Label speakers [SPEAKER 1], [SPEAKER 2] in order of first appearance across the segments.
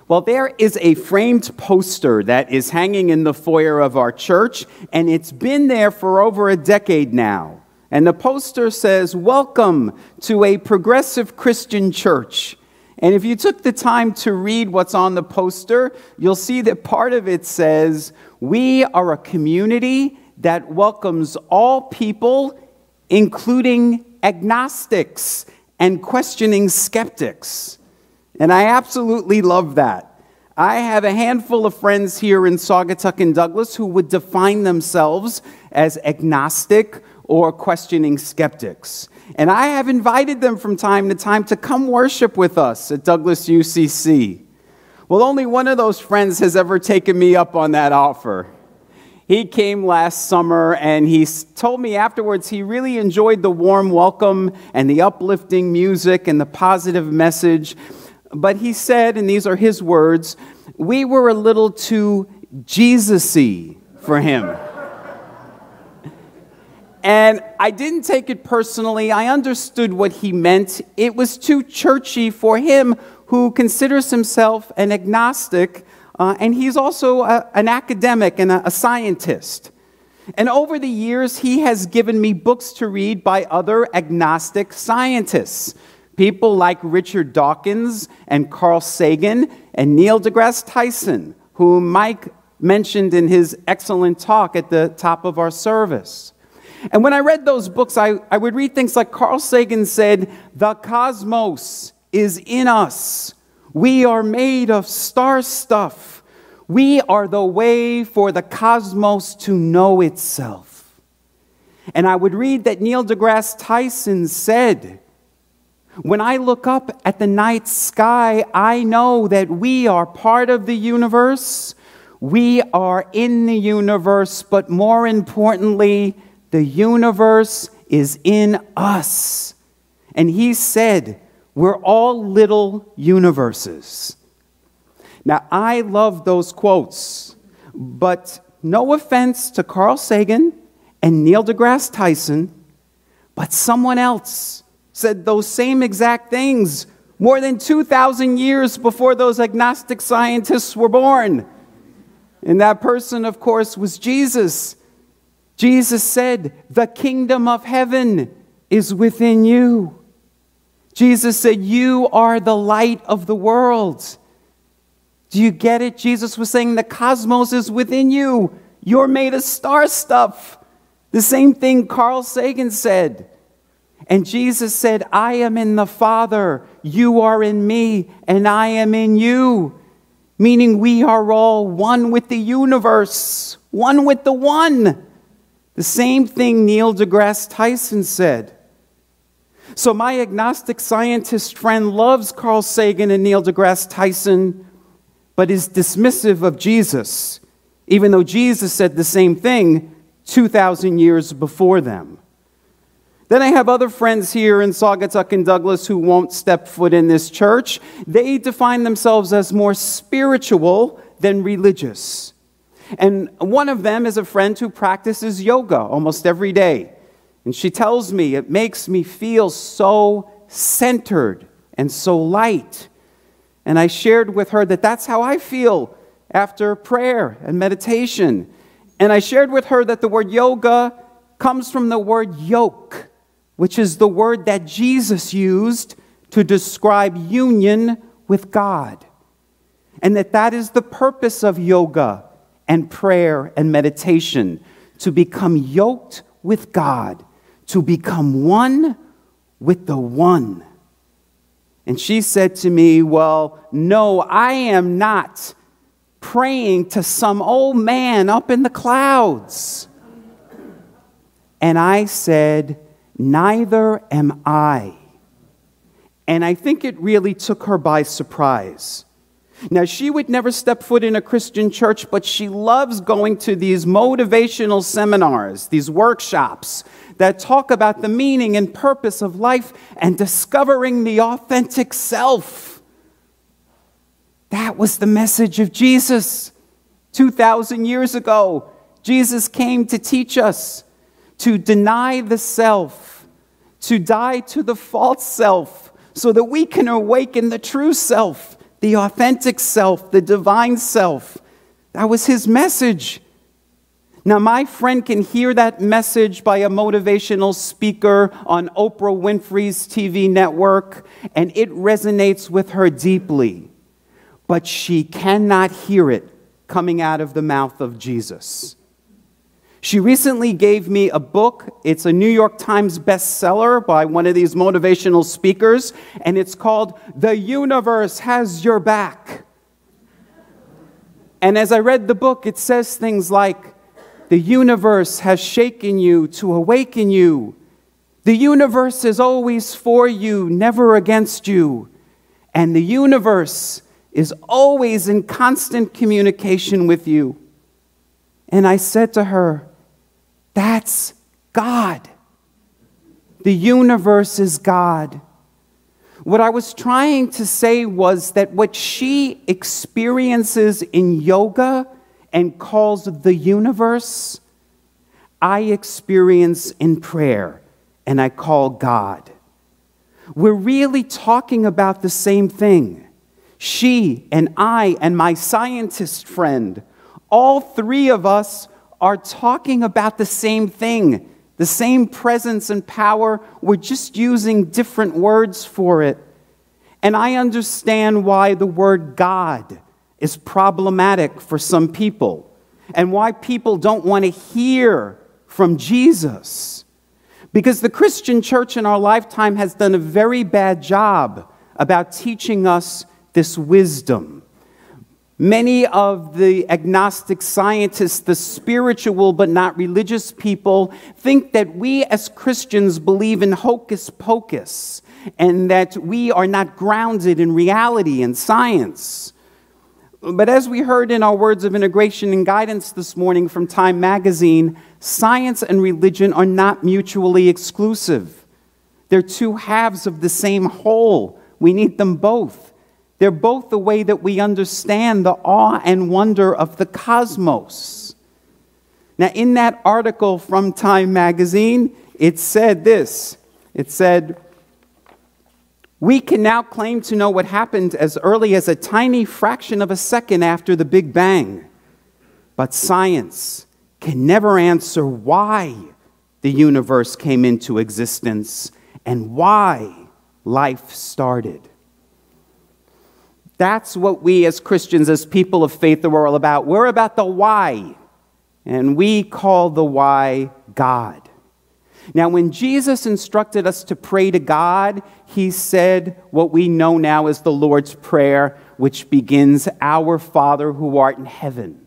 [SPEAKER 1] Well, there is a framed poster that is hanging in the foyer of our church, and it's been there for over a decade now. And the poster says, "Welcome to a progressive Christian church." And if you took the time to read what's on the poster, you'll see that part of it says, "We are a community that welcomes all people, including agnostics and questioning skeptics." And I absolutely love that. I have a handful of friends here in Saugatuck and Douglas who would define themselves as agnostic or questioning skeptics. And I have invited them from time to time to come worship with us at Douglas UCC. Well, only one of those friends has ever taken me up on that offer. He came last summer, and he told me afterwards he really enjoyed the warm welcome and the uplifting music and the positive message. But he said, and these are his words, we were a little too Jesus-y for him. And I didn't take it personally. I understood what he meant. It was too churchy for him, who considers himself an agnostic, and he's also an academic and a scientist. And over the years, he has given me books to read by other agnostic scientists. People like Richard Dawkins and Carl Sagan and Neil deGrasse Tyson, whom Mike mentioned in his excellent talk at the top of our service. And when I read those books, I would read things like Carl Sagan said, "The cosmos is in us. We are made of star stuff. We are the way for the cosmos to know itself." And I would read that Neil deGrasse Tyson said, "When I look up at the night sky, I know that we are part of the universe. We are in the universe, but more importantly, the universe is in us." And he said, we're all little universes. Now, I love those quotes, but no offense to Carl Sagan and Neil deGrasse Tyson, but someone else said those same exact things more than 2,000 years before those agnostic scientists were born. And that person, of course, was Jesus. Jesus said, "The kingdom of heaven is within you." Jesus said, "You are the light of the world." Do you get it? Jesus was saying the cosmos is within you. You're made of star stuff. The same thing Carl Sagan said. And Jesus said, "I am in the Father, you are in me, and I am in you." Meaning we are all one with the universe, one with the one. The same thing Neil deGrasse Tyson said. So my agnostic scientist friend loves Carl Sagan and Neil deGrasse Tyson, but is dismissive of Jesus, even though Jesus said the same thing 2,000 years before them. Then I have other friends here in Saugatuck and Douglas who won't step foot in this church. They define themselves as more spiritual than religious. And one of them is a friend who practices yoga almost every day. And she tells me it makes me feel so centered and so light. And I shared with her that that's how I feel after prayer and meditation. And I shared with her that the word yoga comes from the word yoke, which is the word that Jesus used to describe union with God. And that is the purpose of yoga and prayer and meditation, to become yoked with God, to become one with the one. And she said to me, "Well, no, I am not praying to some old man up in the clouds." And I said, "Neither am I." And I think it really took her by surprise. Now, she would never step foot in a Christian church, but she loves going to these motivational seminars, these workshops that talk about the meaning and purpose of life and discovering the authentic self. That was the message of Jesus 2,000 years ago. Jesus came to teach us to deny the self, to die to the false self, so that we can awaken the true self, the authentic self, the divine self. That was his message. Now, my friend can hear that message by a motivational speaker on Oprah Winfrey's TV network, and it resonates with her deeply. But she cannot hear it coming out of the mouth of Jesus. She recently gave me a book. It's a New York Times bestseller by one of these motivational speakers, and it's called The Universe Has Your Back. And as I read the book, it says things like, the universe has shaken you to awaken you. The universe is always for you, never against you. And the universe is always in constant communication with you. And I said to her, that's God. The universe is God. What I was trying to say was that what she experiences in yoga and calls the universe, I experience in prayer and I call God. We're really talking about the same thing. She and I and my scientist friend, all three of us are talking about the same thing, the same presence and power. We're just using different words for it. And I understand why the word God is problematic for some people and why people don't want to hear from Jesus. Because the Christian church in our lifetime has done a very bad job about teaching us this wisdom. Many of the agnostic scientists, the spiritual but not religious people, think that we as Christians believe in hocus pocus and that we are not grounded in reality and science. But as we heard in our words of integration and guidance this morning from Time magazine, science and religion are not mutually exclusive. They're two halves of the same whole. We need them both. They're both the way that we understand the awe and wonder of the cosmos. Now, in that article from Time magazine, it said this. It said, we can now claim to know what happened as early as a tiny fraction of a second after the Big Bang. But science can never answer why the universe came into existence and why life started. That's what we as Christians, as people of faith, are all about. We're about the why, and we call the why God. Now, when Jesus instructed us to pray to God, he said what we know now as the Lord's Prayer, which begins, Our Father who art in heaven.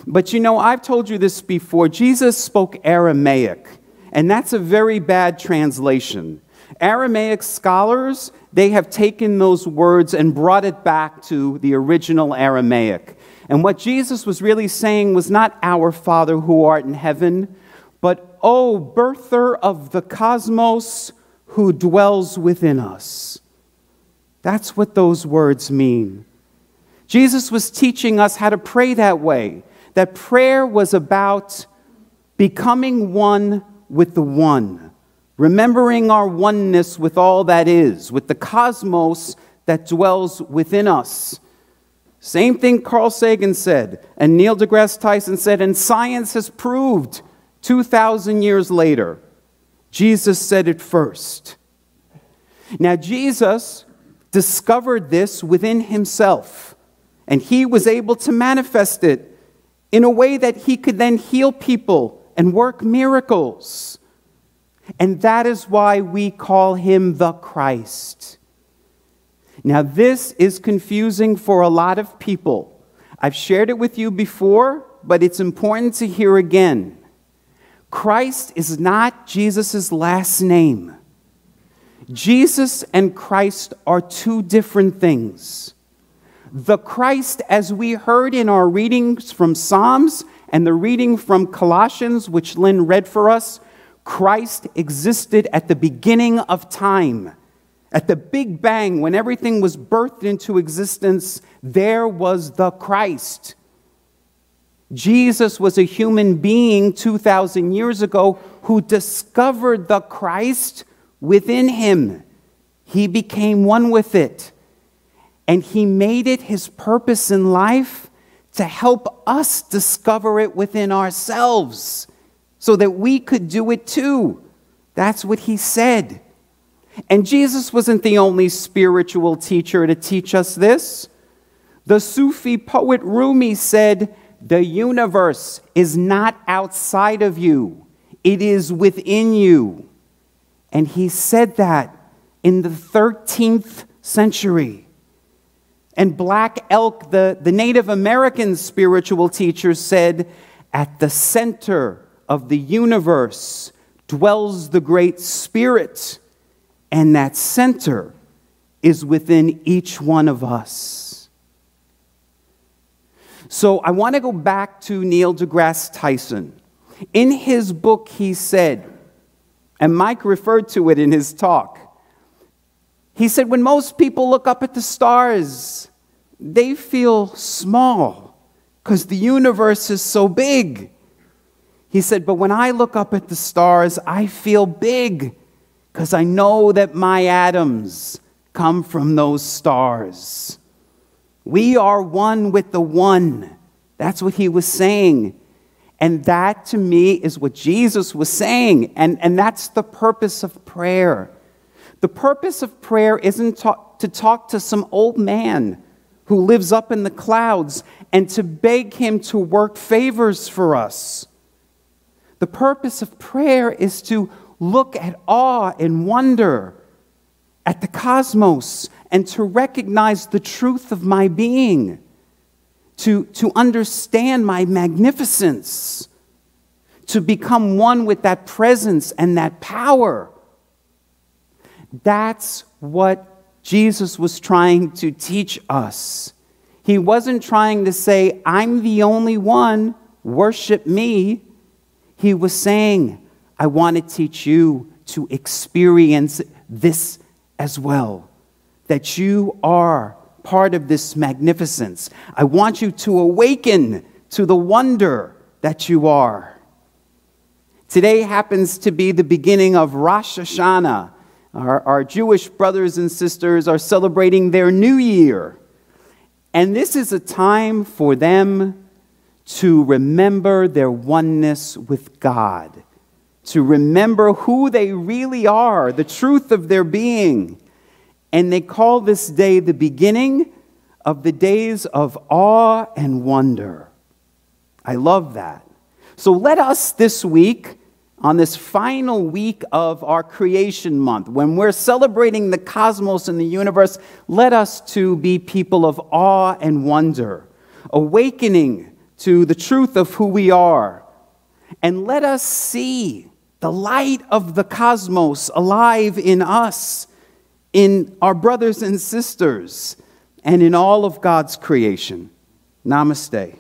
[SPEAKER 1] But you know, I've told you this before, Jesus spoke Aramaic, and that's a very bad translation. Aramaic scholars, they have taken those words and brought it back to the original Aramaic. And what Jesus was really saying was not Our Father who art in heaven, but O birther of the cosmos who dwells within us. That's what those words mean. Jesus was teaching us how to pray that way, that prayer was about becoming one with the one, remembering our oneness with all that is, with the cosmos that dwells within us. Same thing Carl Sagan said, and Neil deGrasse Tyson said, and science has proved 2,000 years later. Jesus said it first. Now, Jesus discovered this within himself, and he was able to manifest it in a way that he could then heal people and work miracles. And that is why we call him the Christ. Now, this is confusing for a lot of people. I've shared it with you before, but it's important to hear again. Christ is not Jesus' last name. Jesus and Christ are two different things. The Christ, as we heard in our readings from Psalms and the reading from Colossians, which Lynn read for us, Christ existed at the beginning of time. At the Big Bang, when everything was birthed into existence, there was the Christ. Jesus was a human being 2,000 years ago who discovered the Christ within him. He became one with it. And he made it his purpose in life to help us discover it within ourselves so that we could do it too. That's what he said. And Jesus wasn't the only spiritual teacher to teach us this. The Sufi poet Rumi said, "The universe is not outside of you. It is within you." And he said that in the 13th century. And Black Elk, the Native American spiritual teacher, said, "At the center of the universe dwells the Great Spirit, and that center is within each one of us." So I want to go back to Neil deGrasse Tyson. In his book, he said, and Mike referred to it in his talk, he said, when most people look up at the stars, they feel small because the universe is so big. He said, but when I look up at the stars, I feel big because I know that my atoms come from those stars. We are one with the one. That's what he was saying. And that, to me, is what Jesus was saying. And that's the purpose of prayer. The purpose of prayer isn't to talk to some old man who lives up in the clouds and to beg him to work favors for us. The purpose of prayer is to look at awe and wonder at the cosmos and to recognize the truth of my being, to understand my magnificence, to become one with that presence and that power. That's what Jesus was trying to teach us. He wasn't trying to say, I'm the only one, worship me. He was saying, I want to teach you to experience this as well, that you are part of this magnificence. I want you to awaken to the wonder that you are. Today happens to be the beginning of Rosh Hashanah. Our Jewish brothers and sisters are celebrating their new year. And this is a time for them to remember their oneness with God, to remember who they really are, the truth of their being. And they call this day the beginning of the days of awe and wonder. I love that. So let us this week, on this final week of our creation month, when we're celebrating the cosmos and the universe, let us too be people of awe and wonder, awakening to the truth of who we are. And let us see the light of the cosmos alive in us, in our brothers and sisters, and in all of God's creation. Namaste.